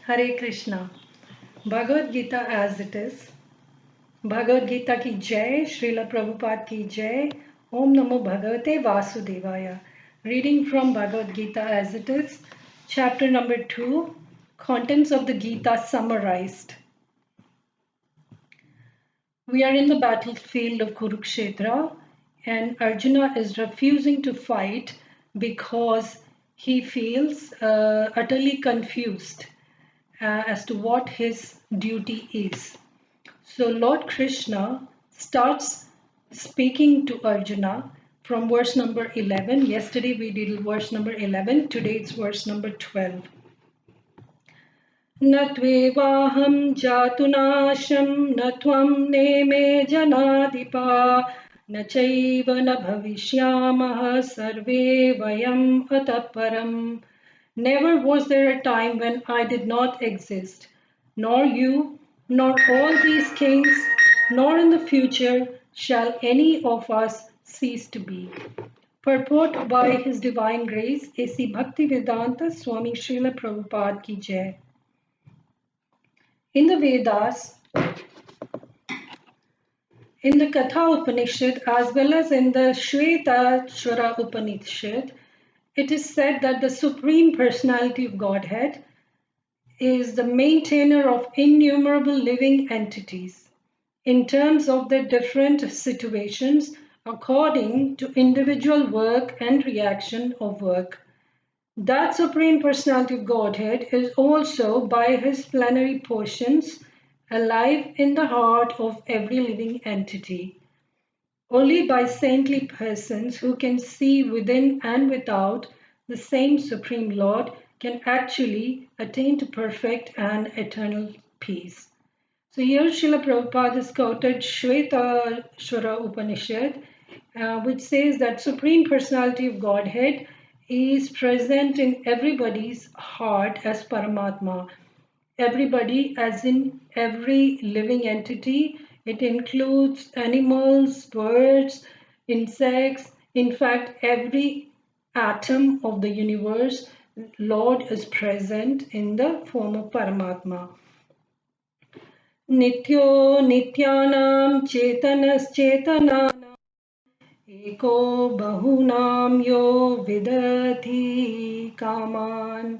Hare Krishna. Bhagavad Gita as it is. Bhagavad Gita ki jai, Srila Prabhupada ki jai. Om Namo Bhagavate Vasudevaya. Reading from Bhagavad Gita as it is. Chapter number 2. Contents of the Gita summarized. We are in the battlefield of Kurukshetra and Arjuna is refusing to fight because he feels utterly confused as to what his duty is. So Lord Krishna starts speaking to Arjuna from verse number 11. Yesterday we did verse number 11. Today it's verse number 12. न त्वेवाहं जातुनाशं न त्वं नेमे जनाधिपा न चैव न भविष्यामः सर्वे वयम् अतः परम्. Never was there a time when I did not exist, nor you, nor all these kings, nor in the future shall any of us cease to be. Purport by His Divine Grace, A.C. Bhaktivedanta Swami Srila Prabhupada Ki Jai. In the Vedas, in the Katha Upanishad, as well as in the Shvetashvara Upanishad, it is said that the Supreme Personality of Godhead is the maintainer of innumerable living entities in terms of their different situations according to individual work and reaction of work. That Supreme Personality of Godhead is also, by His plenary portions, alive in the heart of every living entity. Only by saintly persons who can see within and without the same Supreme Lord can actually attain to perfect and eternal peace. So here Srila Prabhupada has quoted Shvetashvara Upanishad, which says that Supreme Personality of Godhead is present in everybody's heart as Paramatma. Everybody as in every living entity. It includes animals, birds, insects. In fact, every atom of the universe, Lord is present in the form of Paramatma. नित्यो नित्यानां चेतनश्चेतनानां एको बहूनां यो विदधि कामान्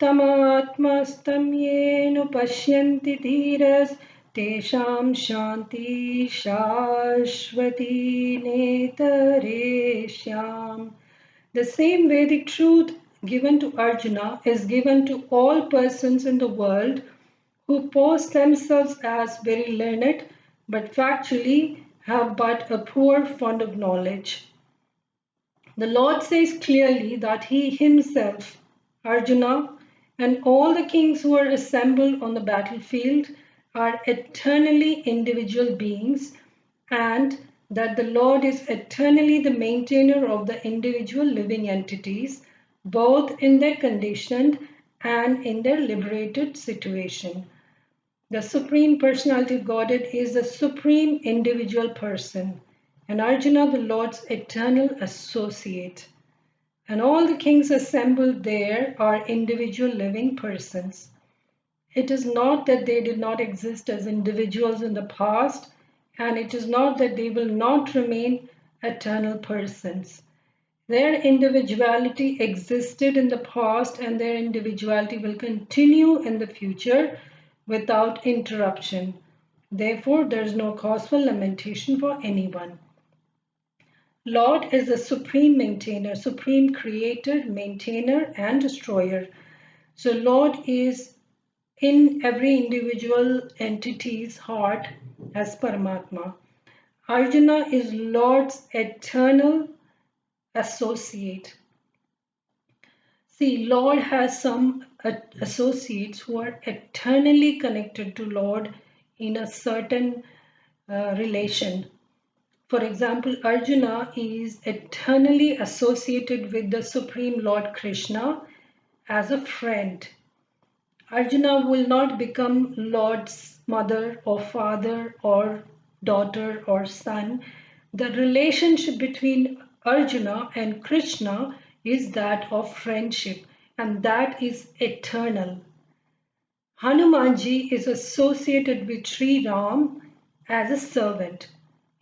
तमात्मस्तं येन पश्यन्ति धीरस्तेषां शान्ति शाश्वती नेतरेष्याम्. The same Vedic truth given to Arjuna is given to all persons in the world who pose themselves as very learned but factually have but a poor fund of knowledge. The Lord says clearly that He Himself, Arjuna, and all the kings who are assembled on the battlefield are eternally individual beings, and that the Lord is eternally the maintainer of the individual living entities, both in their conditioned and in their liberated situation. The Supreme Personality of Godhead is the supreme individual person, and Arjuna, the Lord's eternal associate. And all the kings assembled there are individual living persons. It is not that they did not exist as individuals in the past, and it is not that they will not remain eternal persons. Their individuality existed in the past, and their individuality will continue in the future without interruption. Therefore, there is no cause for lamentation for anyone. Lord is the supreme maintainer, supreme creator, maintainer, and destroyer. So, Lord is in every individual entity's heart as Paramatma. Arjuna is Lord's eternal associate. See, Lord has some associates who are eternally connected to Lord in a certain relation. For example, Arjuna is eternally associated with the Supreme Lord Krishna as a friend. Arjuna will not become Lord's mother or father or daughter or son. The relationship between Arjuna and Krishna is that of friendship, and that is eternal. Hanumanji is associated with Sri Ram as a servant.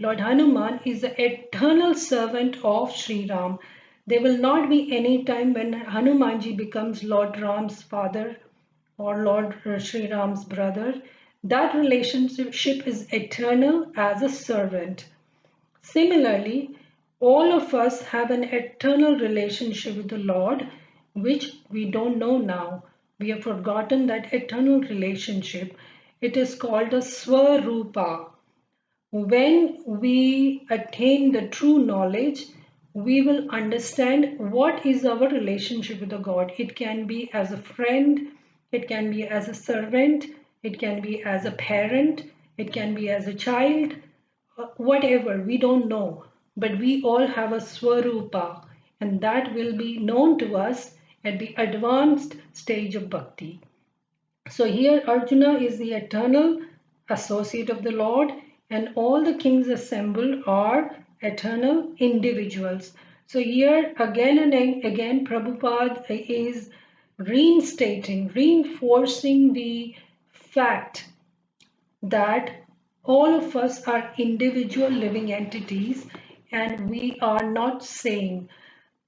Lord Hanuman is the eternal servant of Sri Ram. There will not be any time when Hanumanji becomes Lord Ram's father or Lord Sri Ram's brother. That relationship is eternal as a servant. Similarly, all of us have an eternal relationship with the Lord, which we don't know now. We have forgotten that eternal relationship. It is called a Swarupa. When we attain the true knowledge, we will understand what is our relationship with the God. It can be as a friend, it can be as a servant, it can be as a parent, it can be as a child, whatever, we don't know. But we all have a Swarupa, and that will be known to us at the advanced stage of bhakti. So here Arjuna is the eternal associate of the Lord, and all the kings assembled are eternal individuals. So here again and again Prabhupada is reinforcing the fact that all of us are individual living entities and we are not same.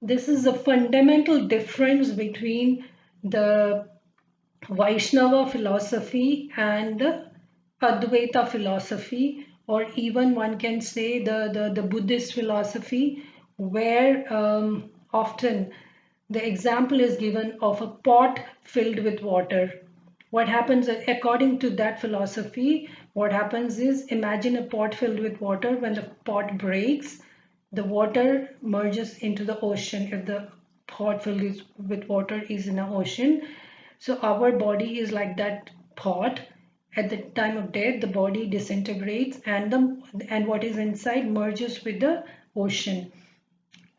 This is a fundamental difference between the Vaishnava philosophy and the Advaita philosophy, or even one can say the Buddhist philosophy, where often the example is given of a pot filled with water. What happens according to that philosophy, what happens is, imagine a pot filled with water. When the pot breaks, the water merges into the ocean. If the pot filled with water is in an ocean, so our body is like that pot. At the time of death, the body disintegrates and what is inside merges with the ocean.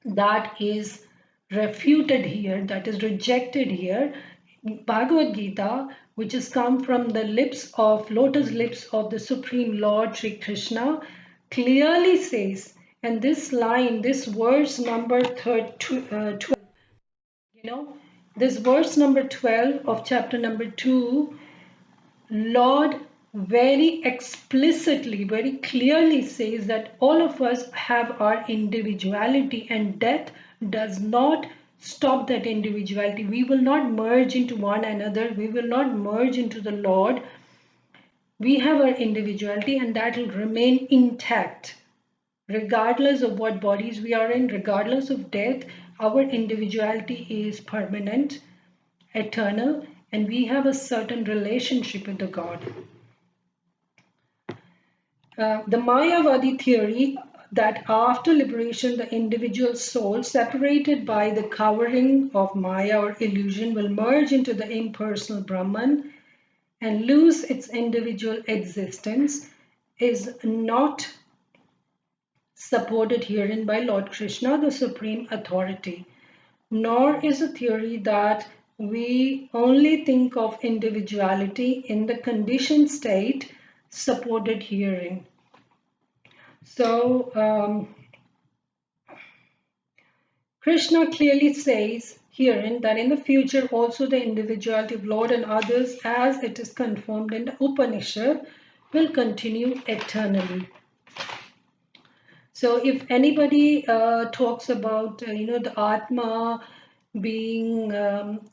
That is refuted here, that is rejected here. Bhagavad Gita, which has come from the lotus lips of the Supreme Lord Sri Krishna, clearly says, and this line, this verse number 12, this verse number 12 of chapter number 2, Lord very explicitly, very clearly says that all of us have our individuality, and death does not stop that individuality. We will not merge into one another. We will not merge into the Lord. We have our individuality and that will remain intact. Regardless of what bodies we are in, regardless of death, our individuality is permanent, eternal, and we have a certain relationship with the God. The Mayavadi theory that after liberation, the individual soul, separated by the covering of Maya or illusion, will merge into the impersonal Brahman and lose its individual existence, is not supported herein by Lord Krishna, the Supreme Authority. Nor is a theory that we only think of individuality in the conditioned state supported herein. So, Krishna clearly says herein that in the future also the individuality of Lord and others, as it is confirmed in the Upanishad, will continue eternally. So if anybody talks about, the Atma being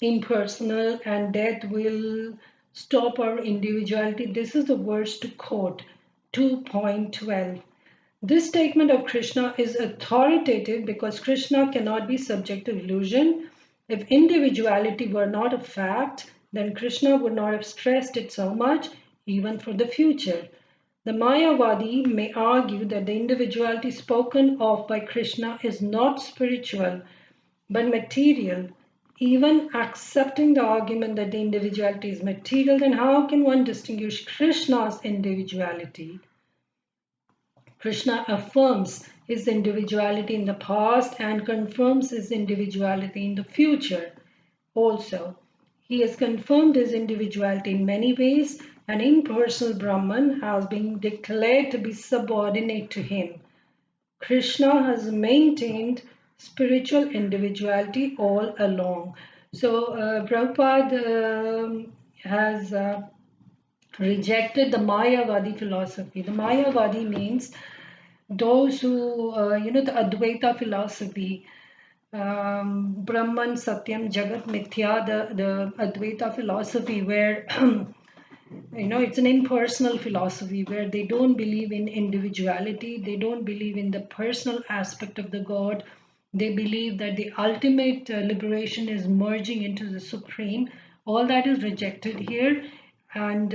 impersonal and death will stop our individuality, this is the verse to quote, 2.12. This statement of Krishna is authoritative because Krishna cannot be subject to illusion. If individuality were not a fact, then Krishna would not have stressed it so much, even for the future. The Mayavadi may argue that the individuality spoken of by Krishna is not spiritual, but material. Even accepting the argument that the individuality is material, then how can one distinguish Krishna's individuality? Krishna affirms his individuality in the past and confirms his individuality in the future also. He has confirmed his individuality in many ways. An impersonal Brahman has been declared to be subordinate to him. Krishna has maintained spiritual individuality all along. So Prabhupada has rejected the Mayavadi philosophy. The Mayavadi means those who, the Advaita philosophy, Brahman, Satyam, Jagat, Mithya, the Advaita philosophy, where it's an impersonal philosophy where they don't believe in individuality, they don't believe in the personal aspect of the God. They believe that the ultimate liberation is merging into the supreme. All that is rejected here, and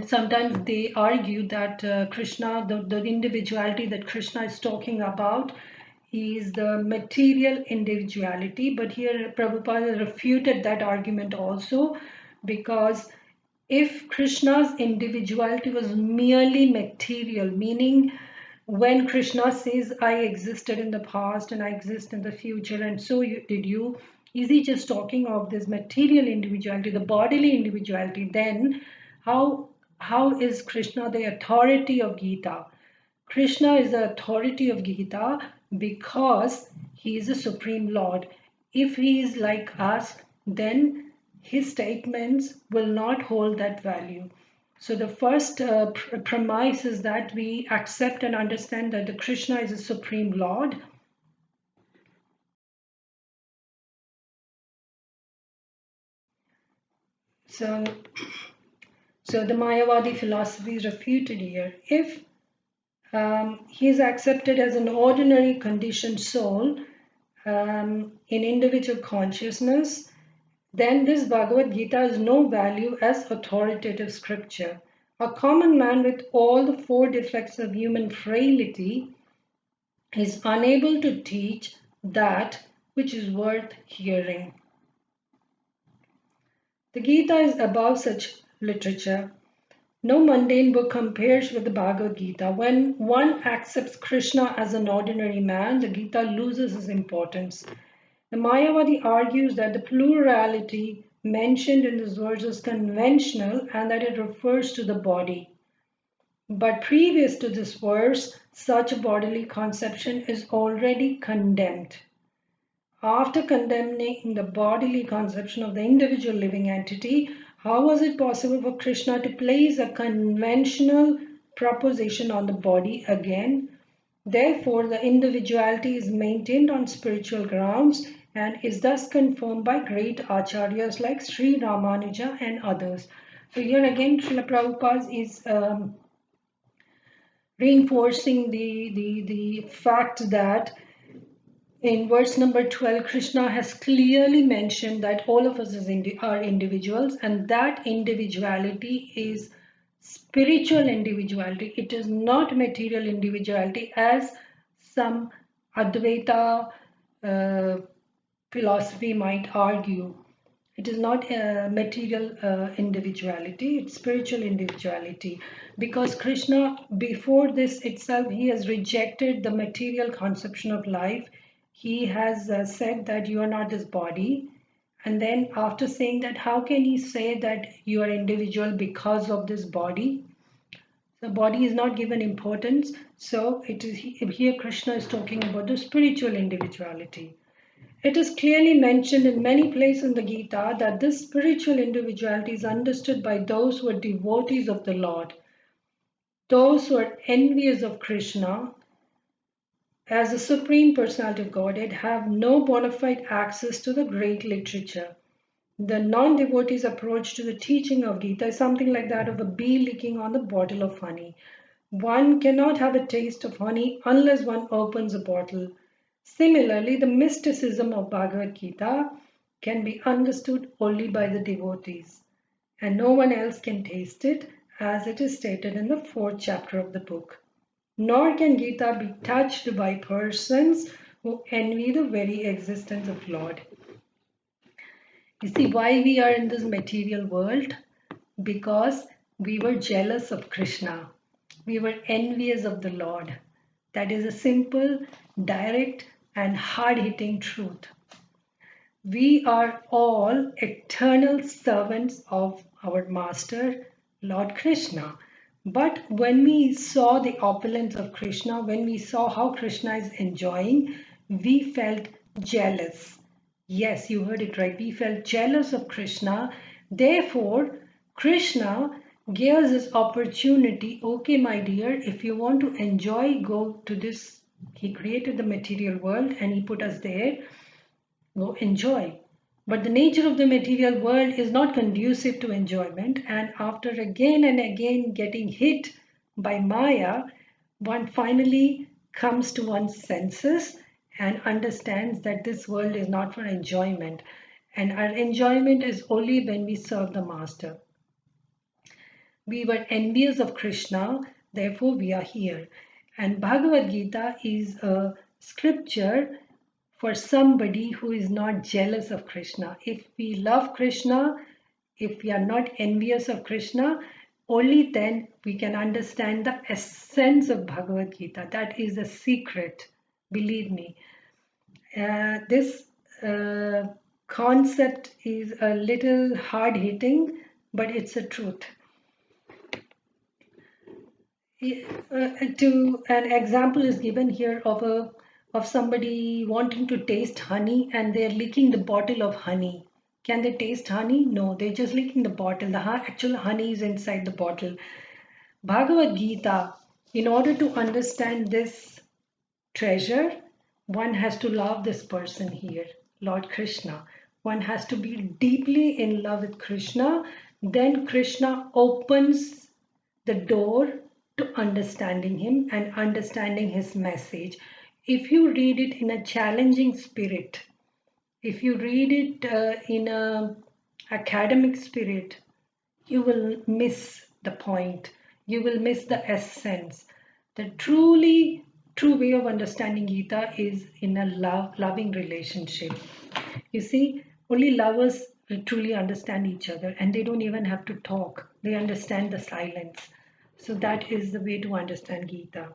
sometimes they argue that Krishna, the individuality that Krishna is talking about, is the material individuality. But here Prabhupada refuted that argument also, because if Krishna's individuality was merely material, meaning when Krishna says, I existed in the past and I exist in the future, and so did you, is he just talking of this material individuality, the bodily individuality? Then how is Krishna the authority of Gita? Krishna is the authority of Gita because he is the Supreme Lord. If he is like us, then his statements will not hold that value. So the first premise is that we accept and understand that the Krishna is the Supreme Lord. So, so the Mayavadi philosophy is refuted here. If he is accepted as an ordinary conditioned soul in individual consciousness, then this Bhagavad Gita has no value as authoritative scripture. A common man with all the four defects of human frailty is unable to teach that which is worth hearing. The Gita is above such literature. No mundane book compares with the Bhagavad Gita. When one accepts Krishna as an ordinary man, the Gita loses its importance. The Mayavadi argues that the plurality mentioned in this verse is conventional and that it refers to the body. But previous to this verse, such a bodily conception is already condemned. After condemning the bodily conception of the individual living entity, how was it possible for Krishna to place a conventional proposition on the body again? Therefore, the individuality is maintained on spiritual grounds and is thus confirmed by great acharyas like Sri Ramanuja and others. So here again, Srila Prabhupada is reinforcing the fact that in verse number 12, Krishna has clearly mentioned that all of us are individuals, and that individuality is spiritual individuality. It is not material individuality as some Advaita uh, philosophy might argue. It is not a material individuality, it's spiritual individuality. Because Krishna, before this itself, he has rejected the material conception of life. He has said that you are not this body. And then, after saying that, how can he say that you are individual because of this body? The body is not given importance. So, it is here Krishna is talking about the spiritual individuality. It is clearly mentioned in many places in the Gita that this spiritual individuality is understood by those who are devotees of the Lord, those who are envious of Krishna as the Supreme Personality of Godhead have no bona fide access to the great literature. The non-devotee's approach to the teaching of Gita is something like that of a bee licking on the bottle of honey. One cannot have a taste of honey unless one opens a bottle. Similarly, the mysticism of Bhagavad Gita can be understood only by the devotees, and no one else can taste it, as it is stated in the fourth chapter of the book. Nor can Gita be touched by persons who envy the very existence of Lord. You see why we are in this material world? Because we were jealous of Krishna. We were envious of the Lord. That is a simple, direct, and hard hitting truth. We are all eternal servants of our Master, Lord Krishna. But when we saw the opulence of Krishna, when we saw how Krishna is enjoying, we felt jealous. Yes, you heard it right. We felt jealous of Krishna. Therefore, Krishna gives this opportunity. Okay, my dear, if you want to enjoy, go to this. He created the material world and he put us there. Go enjoy. But the nature of the material world is not conducive to enjoyment, and after again and again getting hit by Maya, one finally comes to one's senses and understands that this world is not for enjoyment, and our enjoyment is only when we serve the Master. We were envious of Krishna, therefore we are here. And Bhagavad Gita is a scripture for somebody who is not jealous of Krishna. If we love Krishna, if we are not envious of Krishna, only then we can understand the essence of Bhagavad Gita. That is the secret, believe me. This concept is a little hard hitting, but it's a truth. To an example is given here of somebody wanting to taste honey and they're licking the bottle of honey. Can they taste honey? No, they're just licking the bottle. The actual honey is inside the bottle. Bhagavad Gita, in order to understand this treasure, one has to love this person here, Lord Krishna. One has to be deeply in love with Krishna. Then Krishna opens the door to understanding him and understanding his message. If you read it in a challenging spirit, if you read it in a academic spirit, you will miss the point. You will miss the essence. The truly true way of understanding Gita is in a loving relationship. You see, only lovers truly understand each other and they don't even have to talk. They understand the silence. So that is the way to understand Gita.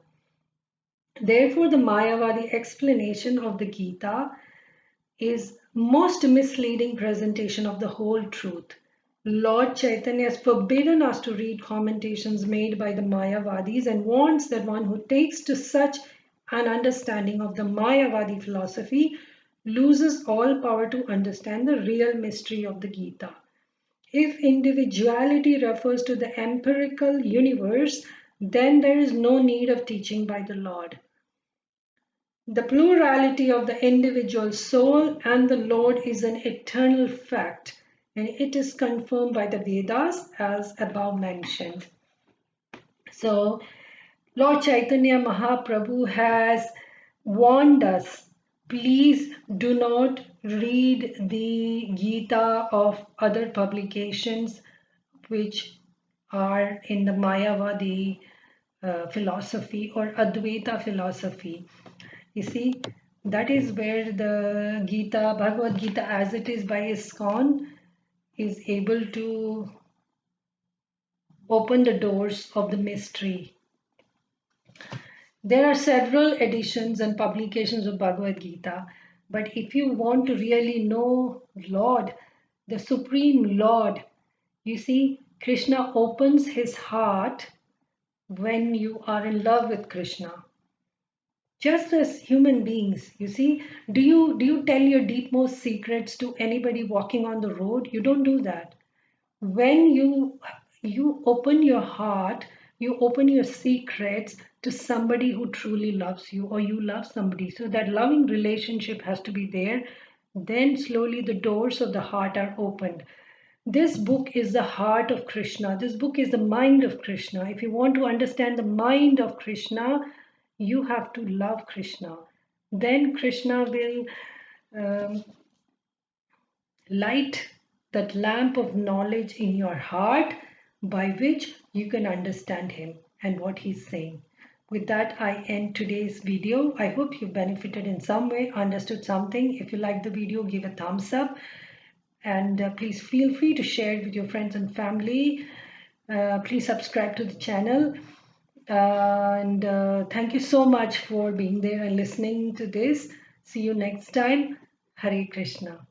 Therefore, the Mayavadi explanation of the Gita is most misleading presentation of the whole truth. Lord Chaitanya has forbidden us to read commentations made by the Mayavadis and warns that one who takes to such an understanding of the Mayavadi philosophy loses all power to understand the real mystery of the Gita. If individuality refers to the empirical universe, then there is no need of teaching by the Lord. The plurality of the individual soul and the Lord is an eternal fact, and it is confirmed by the Vedas as above mentioned. So, Lord Chaitanya Mahaprabhu has warned us, please do not read the Gita of other publications which are in the Mayavadi philosophy or Advaita philosophy. You see, that is where the Gita, Bhagavad Gita as it is by ISKCON, is able to open the doors of the mystery. There are several editions and publications of Bhagavad Gita, but if you want to really know Lord, the Supreme Lord, you see, Krishna opens his heart when you are in love with Krishna. Just as human beings, you see, do you tell your deepmost secrets to anybody walking on the road? You don't do that. When you open your heart, you open your secrets to somebody who truly loves you, or you love somebody. So that loving relationship has to be there. Then slowly the doors of the heart are opened. This book is the heart of Krishna. This book is the mind of Krishna. If you want to understand the mind of Krishna, you have to love Krishna. Then Krishna will um, light that lamp of knowledge in your heart by which you can understand him and what he's saying. With that, I end today's video. I hope you benefited in some way, understood something. If you like the video, give a thumbs up. And please feel free to share it with your friends and family. Please subscribe to the channel. And thank you so much for being there and listening to this. See you next time. Hare Krishna.